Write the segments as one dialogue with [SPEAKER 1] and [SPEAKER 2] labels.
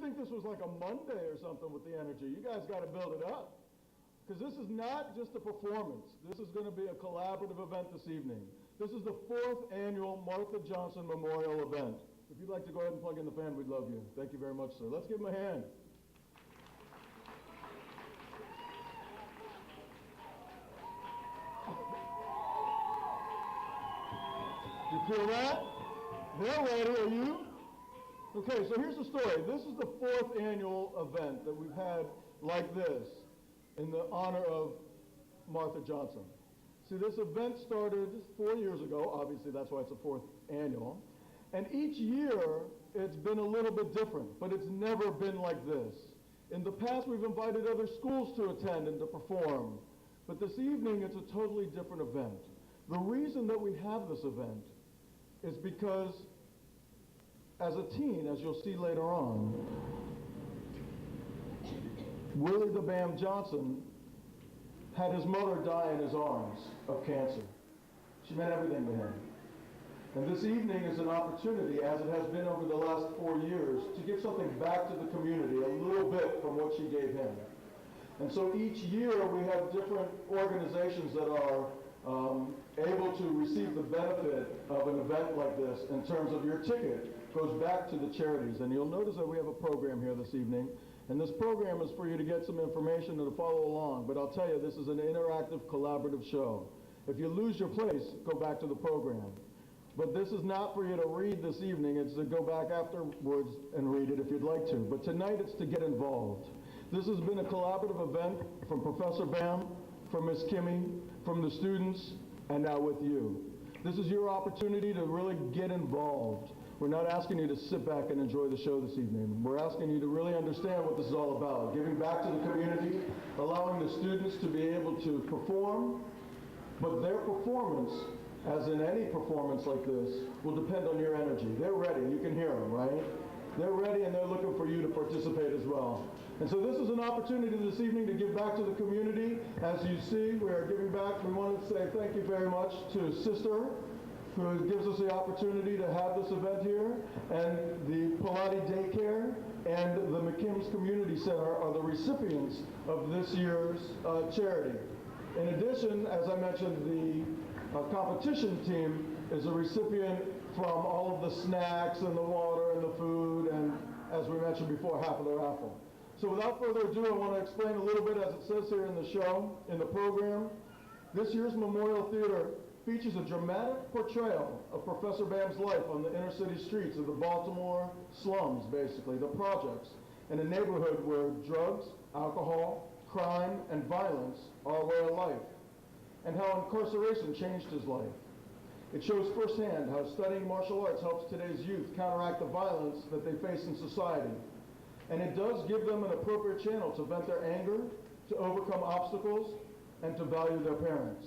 [SPEAKER 1] think this was like a Monday or something with the energy. You guys got to build it up. Because this is not just a performance. This is going to be a collaborative event this evening. This is the 4th annual Martha Johnson Memorial event. If you'd like to go ahead and plug in the fan, we'd love you. Thank you very much, sir. Let's give him a hand. You feel that? They're ready, are you? Okay, so here's the story. This is the 4th annual event that we've had like this in the honor of Martha Johnson. See, this event started 4 years ago. Obviously, that's why it's a 4th annual. And each year, it's been a little bit different, but it's never been like this. In the past, we've invited other schools to attend and to perform. But this evening, it's a totally different event. The reason that we have this event is because as a teen, as you'll see later on, Willie the Bam Johnson had his mother die in his arms of cancer. She meant everything to him. And this evening is an opportunity, as it has been over the last 4 years, to give something back to the community, a little bit from what she gave him. And so each year we have different organizations that are able to receive the benefit of an event like this in terms of your ticket goes back to the charities. And you'll notice that we have a program here this evening. And this program is for you to get some information and to follow along. But I'll tell you, this is an interactive, collaborative show. If you lose your place, go back to the program. But this is not for you to read this evening. It's to go back afterwards and read it if you'd like to. But tonight it's to get involved. This has been a collaborative event from Professor Bam, from Ms. Kimmy, from the students, and now with you. This is your opportunity to really get involved. We're not asking you to sit back and enjoy the show this evening. We're asking you to really understand what this is all about. Giving back to the community, allowing the students to be able to perform, but their performance, as in any performance like this, will depend on your energy. They're ready. You can hear them, right? They're ready and they're looking for you to participate as well. And so this is an opportunity this evening to give back to the community. As you see, we are giving back. We want to say thank you very much to Sister, who gives us the opportunity to have this event here, and the Pilates Daycare and the McKim's Community Center are the recipients of this year's charity. In addition, as I mentioned, the competition team is a recipient from all of the snacks and the water and the food, and as we mentioned before, half of the raffle. So without further ado, I want to explain a little bit, as it says here in the show, in the program. This year's Memorial Theater features a dramatic portrayal of Professor Bam's life on the inner city streets of the Baltimore slums, basically, the projects, in a neighborhood where drugs, alcohol, crime, and violence are a way of life, and how incarceration changed his life. It shows firsthand how studying martial arts helps today's youth counteract the violence that they face in society. And it does give them an appropriate channel to vent their anger, to overcome obstacles, and to value their parents.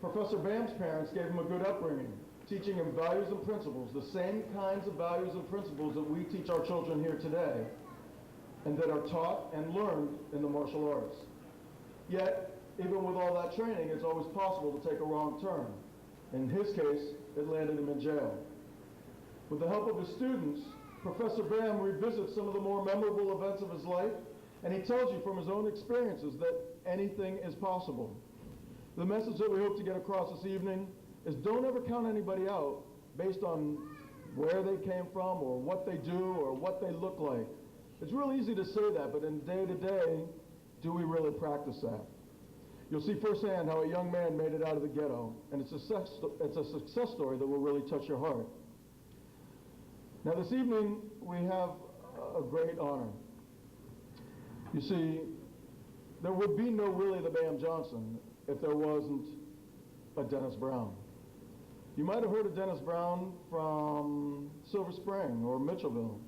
[SPEAKER 1] Professor Bam's parents gave him a good upbringing, teaching him values and principles, the same kinds of values and principles that we teach our children here today, and that are taught and learned in the martial arts. Yet, even with all that training, it's always possible to take a wrong turn. In his case, it landed him in jail. With the help of his students, Professor Bam revisits some of the more memorable events of his life, and he tells you from his own experiences that anything is possible. The message that we hope to get across this evening is don't ever count anybody out based on where they came from or what they do or what they look like. It's real easy to say that, but in day-to-day, do we really practice that? You'll see firsthand how a young man made it out of the ghetto, and it's a success story that will really touch your heart. Now this evening, we have a great honor. You see, there would be no Willie the Bam Johnson if there wasn't a Dennis Brown. You might have heard of Dennis Brown from Silver Spring or Mitchellville.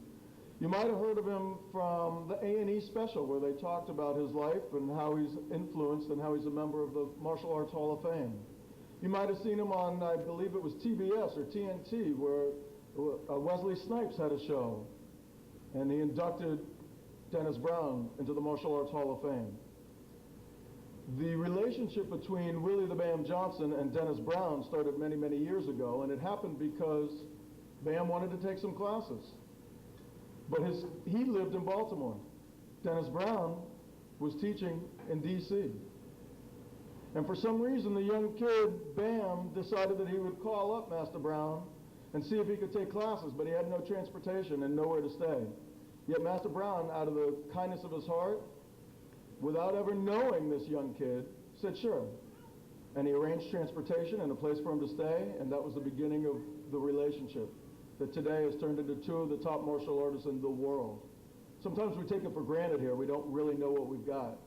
[SPEAKER 1] You might have heard of him from the A&E special where they talked about his life and how he's influenced and how he's a member of the Martial Arts Hall of Fame. You might have seen him on, I believe it was TBS or TNT, where Wesley Snipes had a show, and he inducted Dennis Brown into the Martial Arts Hall of Fame. The relationship between Willie the Bam Johnson and Dennis Brown started many, many years ago, and it happened because Bam wanted to take some classes. but he lived in Baltimore. Dennis Brown was teaching in D.C. And for some reason, the young kid, Bam, decided that he would call up Master Brown and see if he could take classes, but he had no transportation and nowhere to stay. Yet Master Brown, out of the kindness of his heart, without ever knowing this young kid, said sure. And he arranged transportation and a place for him to stay, and that was the beginning of the relationship that today has turned into two of the top martial artists in the world. Sometimes we take it for granted here. We don't really know what we've got.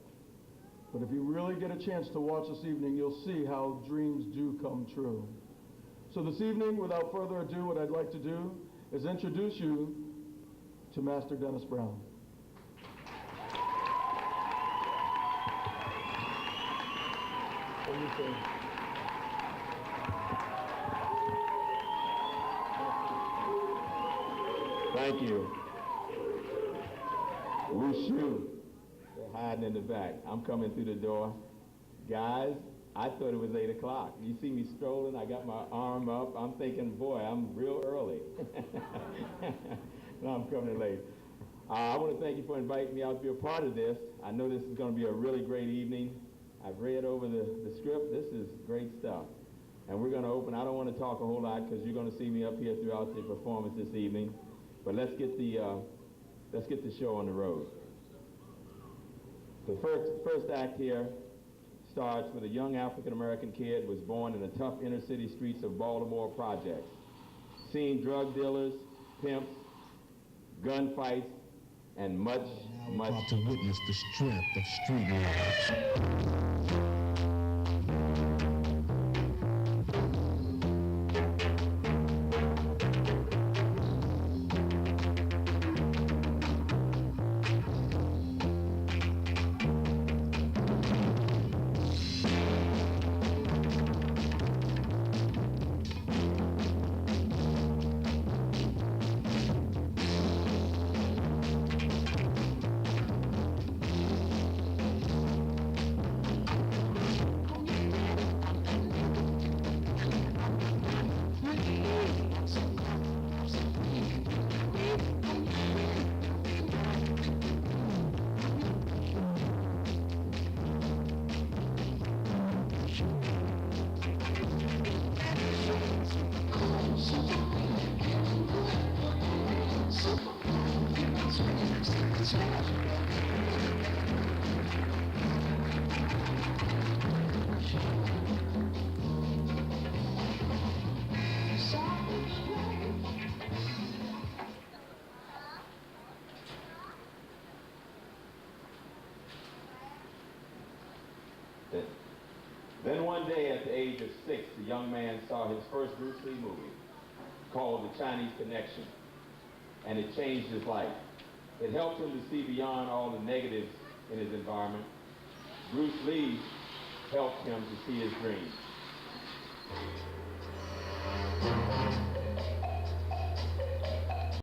[SPEAKER 1] But if you really get a chance to watch this evening, you'll see how dreams do come true. So this evening, without further ado, what I'd like to do is introduce you to Master Dennis Brown. What do you think?
[SPEAKER 2] Thank you. Wushu. They're hiding in the back. I'm coming through the door. Guys, I thought it was 8 o'clock. You see me strolling, I got my arm up. I'm thinking, boy, I'm real early. No, I'm coming late. I want to thank you for inviting me out to be a part of this. I know this is going to be a really great evening. I've read over the script. This is great stuff. And we're going to open. I don't want to talk a whole lot because you're going to see me up here throughout the performance this evening. But let's get the show on the road. The first act here starts with a young African-American kid who was born in the tough inner-city streets of Baltimore projects, seeing drug dealers, pimps, gunfights, and much
[SPEAKER 3] about to witness the strength of street knowledge.
[SPEAKER 2] Then one day at the age of 6, the young man saw his first Bruce Lee movie called The Chinese Connection, and it changed his life. It helped him to see beyond all the negatives in his environment. Bruce Lee helped him to see his dreams.